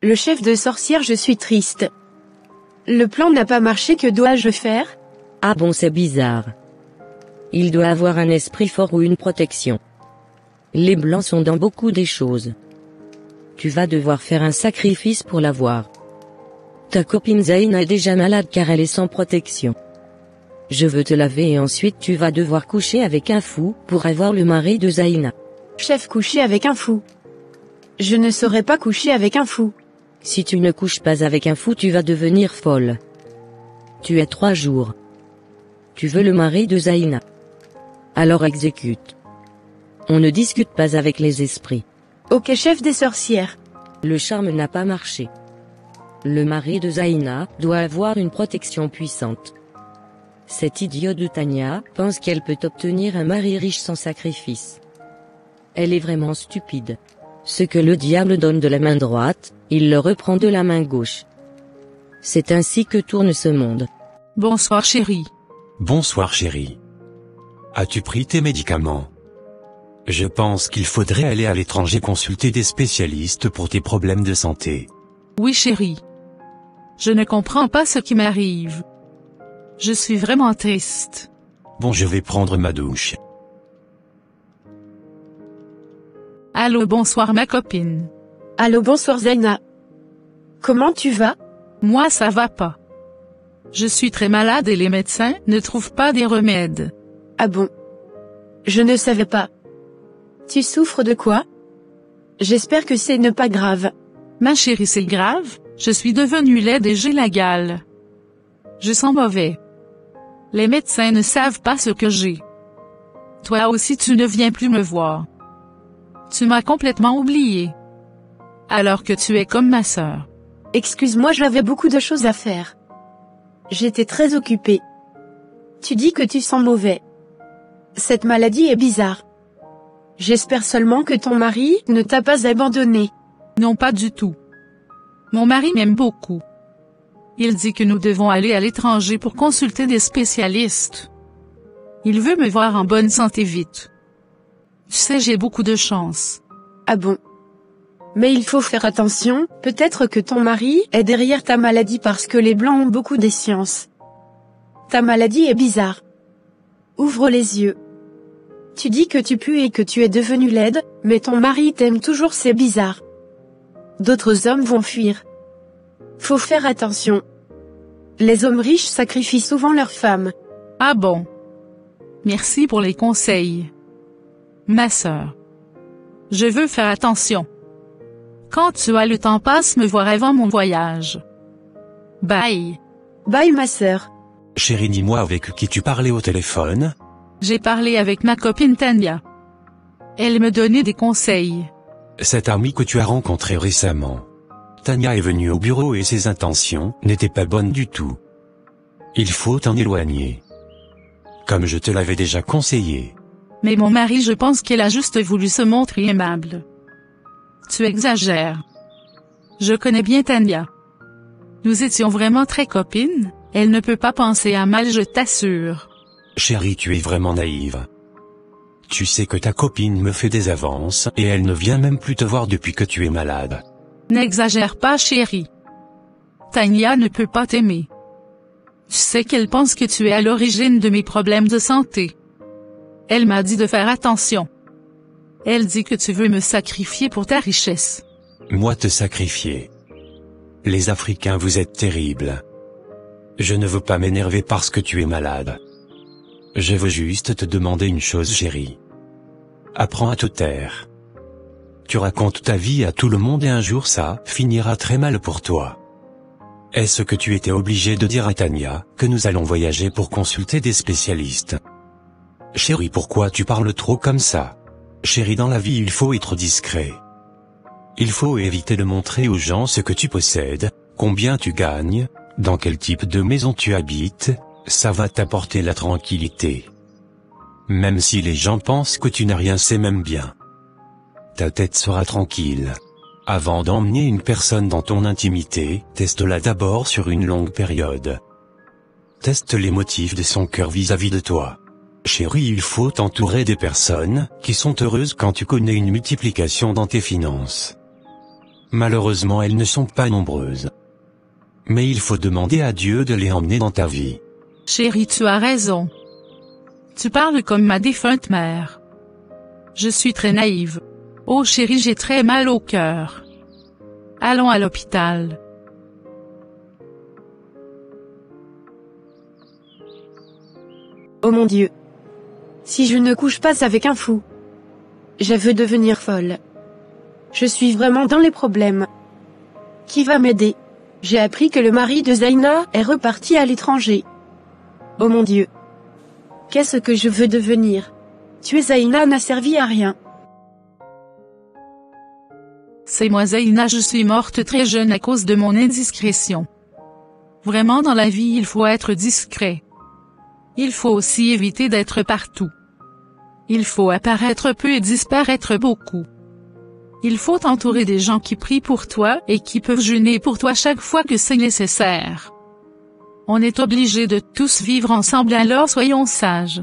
Le chef de sorcière, je suis triste. Le plan n'a pas marché, que dois-je faire? Ah bon, c'est bizarre. Il doit avoir un esprit fort ou une protection. Les blancs sont dans beaucoup des choses. Tu vas devoir faire un sacrifice pour l'avoir. Ta copine Zaina est déjà malade car elle est sans protection. Je veux te laver et ensuite tu vas devoir coucher avec un fou pour avoir le mari de Zaina. Chef, coucher avec un fou. Je ne saurais pas coucher avec un fou. Si tu ne couches pas avec un fou, tu vas devenir folle. Tu as 3 jours. Tu veux le mari de Zaina. Alors exécute. On ne discute pas avec les esprits. Ok, chef des sorcières. Le charme n'a pas marché. Le mari de Zaina doit avoir une protection puissante. Cette idiote de Tania pense qu'elle peut obtenir un mari riche sans sacrifice. Elle est vraiment stupide. Ce que le diable donne de la main droite, il le reprend de la main gauche. C'est ainsi que tourne ce monde. Bonsoir chérie. Bonsoir chérie. As-tu pris tes médicaments? Je pense qu'il faudrait aller à l'étranger consulter des spécialistes pour tes problèmes de santé. Oui chérie. Je ne comprends pas ce qui m'arrive. Je suis vraiment triste. Bon, je vais prendre ma douche. Allô, bonsoir ma copine. Allô, bonsoir Zaina. Comment tu vas? Moi ça va pas. Je suis très malade et les médecins ne trouvent pas des remèdes. Ah bon? Je ne savais pas. Tu souffres de quoi? J'espère que c'est ne pas grave. Ma chérie, c'est grave, je suis devenue laide et j'ai la gale. Je sens mauvais. Les médecins ne savent pas ce que j'ai. Toi aussi tu ne viens plus me voir. Tu m'as complètement oublié. Alors que tu es comme ma sœur. Excuse-moi, j'avais beaucoup de choses à faire. J'étais très occupée. Tu dis que tu sens mauvais. Cette maladie est bizarre. J'espère seulement que ton mari ne t'a pas abandonné. Non, pas du tout. Mon mari m'aime beaucoup. Il dit que nous devons aller à l'étranger pour consulter des spécialistes. Il veut me voir en bonne santé vite. Tu sais, j'ai beaucoup de chance. Ah bon? Mais il faut faire attention, peut-être que ton mari est derrière ta maladie parce que les blancs ont beaucoup de science. Ta maladie est bizarre. Ouvre les yeux. Tu dis que tu pues et que tu es devenue laide, mais ton mari t'aime toujours, c'est bizarre. D'autres hommes vont fuir. Faut faire attention. Les hommes riches sacrifient souvent leurs femmes. Ah bon? Merci pour les conseils. Ma sœur. Je veux faire attention. Quand tu as le temps, passe me voir avant mon voyage. Bye. Bye ma sœur. Chérie, dis-moi avec qui tu parlais au téléphone? J'ai parlé avec ma copine Tania. Elle me donnait des conseils. Cette amie que tu as rencontrée récemment. Tania est venue au bureau et ses intentions n'étaient pas bonnes du tout. Il faut t'en éloigner. Comme je te l'avais déjà conseillé. Mais mon mari, je pense qu'elle a juste voulu se montrer aimable. Tu exagères. Je connais bien Tania. Nous étions vraiment très copines, elle ne peut pas penser à mal, je t'assure. Chérie, tu es vraiment naïve. Tu sais que ta copine me fait des avances et elle ne vient même plus te voir depuis que tu es malade. N'exagère pas chérie. Tania ne peut pas t'aimer. Tu sais qu'elle pense que tu es à l'origine de mes problèmes de santé. Elle m'a dit de faire attention. Elle dit que tu veux me sacrifier pour ta richesse. Moi te sacrifier. Les Africains, vous êtes terribles. Je ne veux pas m'énerver parce que tu es malade. Je veux juste te demander une chose chérie. Apprends à te taire. Tu racontes ta vie à tout le monde et un jour ça finira très mal pour toi. Est-ce que tu étais obligé de dire à Tania que nous allons voyager pour consulter des spécialistes? Chérie, pourquoi tu parles trop comme ça? Chérie, dans la vie il faut être discret. Il faut éviter de montrer aux gens ce que tu possèdes, combien tu gagnes, dans quel type de maison tu habites, ça va t'apporter la tranquillité. Même si les gens pensent que tu n'as rien, c'est même bien. Ta tête sera tranquille. Avant d'emmener une personne dans ton intimité, teste-la d'abord sur une longue période. Teste les motifs de son cœur vis-à-vis de toi. Chérie, il faut t'entourer des personnes qui sont heureuses quand tu connais une multiplication dans tes finances. Malheureusement elles ne sont pas nombreuses. Mais il faut demander à Dieu de les emmener dans ta vie. Chérie, tu as raison. Tu parles comme ma défunte mère. Je suis très naïve. Oh chérie, j'ai très mal au cœur. Allons à l'hôpital. Oh mon Dieu. Si je ne couche pas avec un fou, je veux devenir folle. Je suis vraiment dans les problèmes. Qui va m'aider? J'ai appris que le mari de Zaina est reparti à l'étranger. Oh mon Dieu. Qu'est-ce que je veux devenir? Tuer Zaina n'a servi à rien. C'est moi Zaina, je suis morte très jeune à cause de mon indiscrétion. Vraiment dans la vie il faut être discret. Il faut aussi éviter d'être partout. Il faut apparaître peu et disparaître beaucoup. Il faut t'entourer des gens qui prient pour toi et qui peuvent jeûner pour toi chaque fois que c'est nécessaire. On est obligé de tous vivre ensemble, alors soyons sages.